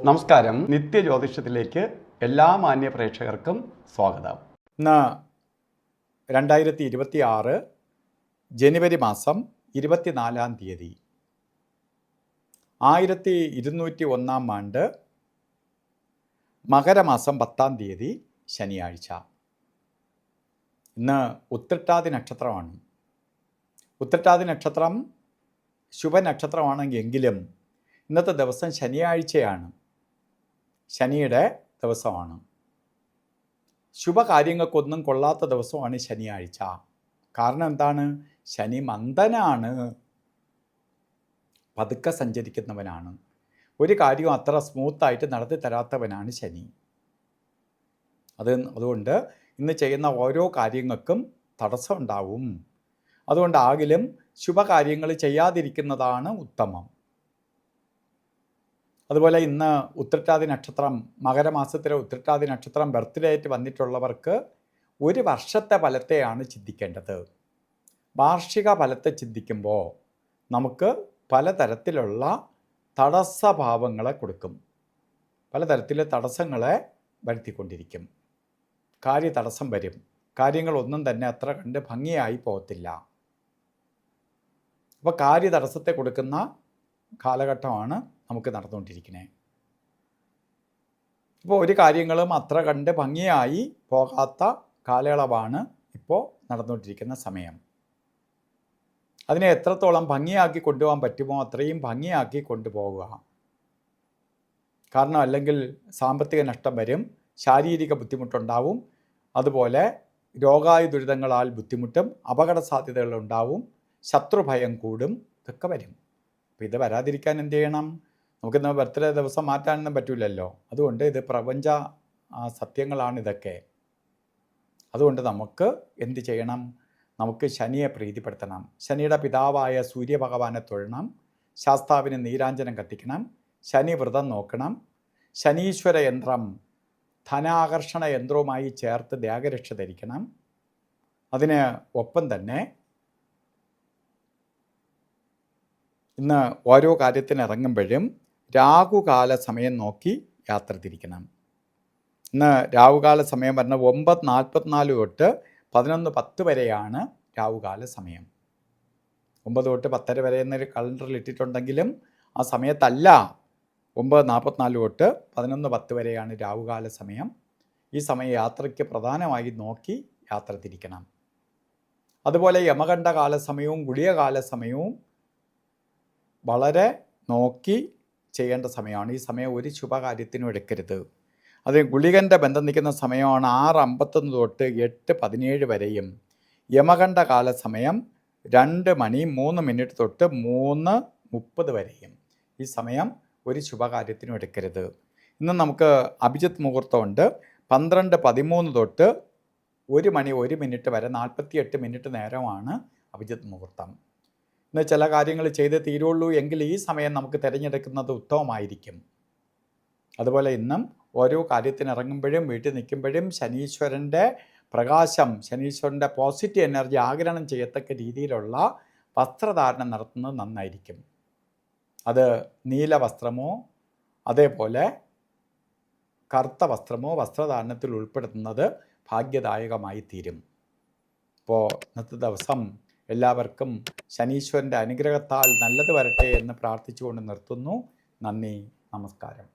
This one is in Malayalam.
നമസ്കാരം. നിത്യജ്യോതിഷത്തിലേക്ക് എല്ലാ മാന്യ പ്രേക്ഷകർക്കും സ്വാഗതം. ഇന്ന് 2026 ജനുവരി മാസം 24 തീയതി 1201 ആണ്ട് മകരമാസം 10 തീയതി ശനിയാഴ്ച. ഇന്ന് ഉത്രട്ടാതി നക്ഷത്രമാണ്. ഉത്രട്ടാതി നക്ഷത്രം ശുഭനക്ഷത്രമാണെങ്കിലും ഇന്നത്തെ ദിവസം ശനിയാഴ്ചയാണ്, ശനിയുടെ ദിവസമാണ്. ശുഭകാര്യങ്ങൾക്കൊന്നും കൊള്ളാത്ത ദിവസമാണ് ശനിയാഴ്ച. കാരണം എന്താണ്? ശനി മന്ദനാണ്, പതുക്കെ സഞ്ചരിക്കുന്നവനാണ്. ഒരു കാര്യവും അത്ര സ്മൂത്തായിട്ട് നടത്തി തരാത്തവനാണ് ശനി. അതുകൊണ്ട് ഇന്ന് ചെയ്യുന്ന ഓരോ കാര്യങ്ങൾക്കും തടസ്സം ഉണ്ടാവും. അതുകൊണ്ടാകിലും ശുഭകാര്യങ്ങൾ ചെയ്യാതിരിക്കുന്നതാണ് ഉത്തമം. അതുപോലെ ഇന്ന് ഉത്രട്ടാതി നക്ഷത്രം, മകരമാസത്തിലെ ഉത്രട്ടാതി നക്ഷത്രം ബർത്ത്ഡേ ആയിട്ട് വന്നിട്ടുള്ളവർക്ക് ഒരു വർഷത്തെ ഫലത്തെയാണ് ചിന്തിക്കേണ്ടത്. വാർഷിക ഫലത്തെ ചിന്തിക്കുമ്പോൾ നമുക്ക് പലതരത്തിലുള്ള തടസ്സഭാവങ്ങളെ കൊടുക്കും, പലതരത്തിലെ തടസ്സങ്ങളെ വരുത്തിക്കൊണ്ടിരിക്കും. കാര്യതടസ്സം വരും, കാര്യങ്ങളൊന്നും തന്നെ അത്ര കണ്ട് ഭംഗിയായി പോകത്തില്ല. അപ്പോൾ കാര്യതടസ്സത്തെ കൊടുക്കുന്ന കാലഘട്ടമാണ് നമുക്ക് നടന്നുകൊണ്ടിരിക്കുന്നത്. ഇപ്പോൾ ഒരു കാര്യങ്ങളും അത്ര കണ്ട് ഭംഗിയായി പോകാത്ത കാലയളവാണ് ഇപ്പോൾ നടന്നുകൊണ്ടിരിക്കുന്ന സമയം. അതിനെ എത്രത്തോളം ഭംഗിയാക്കി കൊണ്ടുപോകാൻ പറ്റുമോ അത്രയും ഭംഗിയാക്കി കൊണ്ടുപോവുക. കാരണം അല്ലെങ്കിൽ സാമ്പത്തിക നഷ്ടം വരും, ശാരീരിക ബുദ്ധിമുട്ടുണ്ടാവും, അതുപോലെ രോഗാതി ദുരിതങ്ങളാൽ ബുദ്ധിമുട്ടും, അപകട സാധ്യതകളുണ്ടാവും, ശത്രുഭയം കൂടും, ഇതൊക്കെ വരും. അപ്പോൾ ഇത് വരാതിരിക്കാൻ എന്ത് ചെയ്യണം? നമുക്കിന്ന് ബർത്ത്ഡേ ദിവസം മാറ്റാനൊന്നും പറ്റില്ലല്ലോ. അതുകൊണ്ട് ഇത് പ്രപഞ്ച സത്യങ്ങളാണ് ഇതൊക്കെ. അതുകൊണ്ട് നമുക്ക് എന്ത് ചെയ്യണം? നമുക്ക് ശനിയെ പ്രീതിപ്പെടുത്തണം. ശനിയുടെ പിതാവായ സൂര്യഭഗവാനെ തൊഴണം, ശാസ്താവിന് നീരാഞ്ജനം കത്തിക്കണം, ശനി വ്രതം നോക്കണം, ശനീശ്വര യന്ത്രം ധനാകർഷണ യന്ത്രവുമായി ചേർത്ത് ത്യാഗരക്ഷ ധരിക്കണം. അതിന് ഒപ്പം തന്നെ ഇന്ന് ഓരോ കാര്യത്തിന് ഇറങ്ങുമ്പോഴും രാഹുകാല സമയം നോക്കി യാത്ര തിരിക്കണം. ഇന്ന് രാഹുകാല സമയം പറഞ്ഞ 9:44 തൊട്ട് 11:10 വരെയാണ് രാഹുകാല സമയം. 9 തൊട്ട് 10 വരെ എന്നൊരു കലണ്ടറിൽ ഇട്ടിട്ടുണ്ടെങ്കിലും ആ സമയത്തല്ല. 9:44 തൊട്ട് 11:10 വരെയാണ് രാഹുകാല സമയം. ഈ സമയം യാത്രയ്ക്ക് പ്രധാനമായി നോക്കി യാത്ര തിരിക്കണം. അതുപോലെ യമകണ്ഠകാല സമയവും ഗുളികകാല സമയവും വളരെ നോക്കി ചെയ്യേണ്ട സമയമാണ്. ഈ സമയം ഒരു ശുഭകാര്യത്തിനും എടുക്കരുത്. അത് ഗുളികൻ്റെ ബന്ധം നിൽക്കുന്ന സമയമാണ് 6:51 തൊട്ട് 8:17 വരെയും. യമകണ്ഠകാല സമയം 2 മണി 3 മിനിറ്റ് തൊട്ട് 3:30 വരെയും. ഈ സമയം ഒരു ശുഭകാര്യത്തിനും എടുക്കരുത്. ഇന്ന് നമുക്ക് അഭിജിത്ത് മുഹൂർത്തമുണ്ട്. 12:13 തൊട്ട് 1 മണി 1 മിനിറ്റ് വരെ 48 മിനിറ്റ് നേരമാണ് അഭിജിത്ത് മുഹൂർത്തം. ഇന്ന് ചില കാര്യങ്ങൾ ചെയ്ത് തീരുള്ളൂ എങ്കിൽ ഈ സമയം നമുക്ക് തിരഞ്ഞെടുക്കുന്നത് ഉത്തമമായിരിക്കും. അതുപോലെ ഇന്നും ഓരോ കാര്യത്തിനിറങ്ങുമ്പോഴും വീട്ടിൽ നിൽക്കുമ്പോഴും ശനീശ്വരൻ്റെ പ്രകാശം, ശനീശ്വരൻ്റെ പോസിറ്റീവ് എനർജി ആഗിരണം ചെയ്യത്തക്ക രീതിയിലുള്ള വസ്ത്രധാരണം നടത്തുന്നത് നന്നായിരിക്കും. അത് നീല വസ്ത്രമോ അതേപോലെ കറുത്ത വസ്ത്രമോ വസ്ത്രധാരണത്തിൽ ഉൾപ്പെടുത്തുന്നത് ഭാഗ്യദായകമായി തീരും. ഇപ്പോൾ ഇന്നത്തെ ദിവസം എല്ലാവർക്കും ശനീശ്വരൻ്റെ അനുഗ്രഹത്താൽ നല്ലത് വരട്ടെ എന്ന് പ്രാർത്ഥിച്ചുകൊണ്ട് നിർത്തുന്നു. നന്ദി, നമസ്കാരം.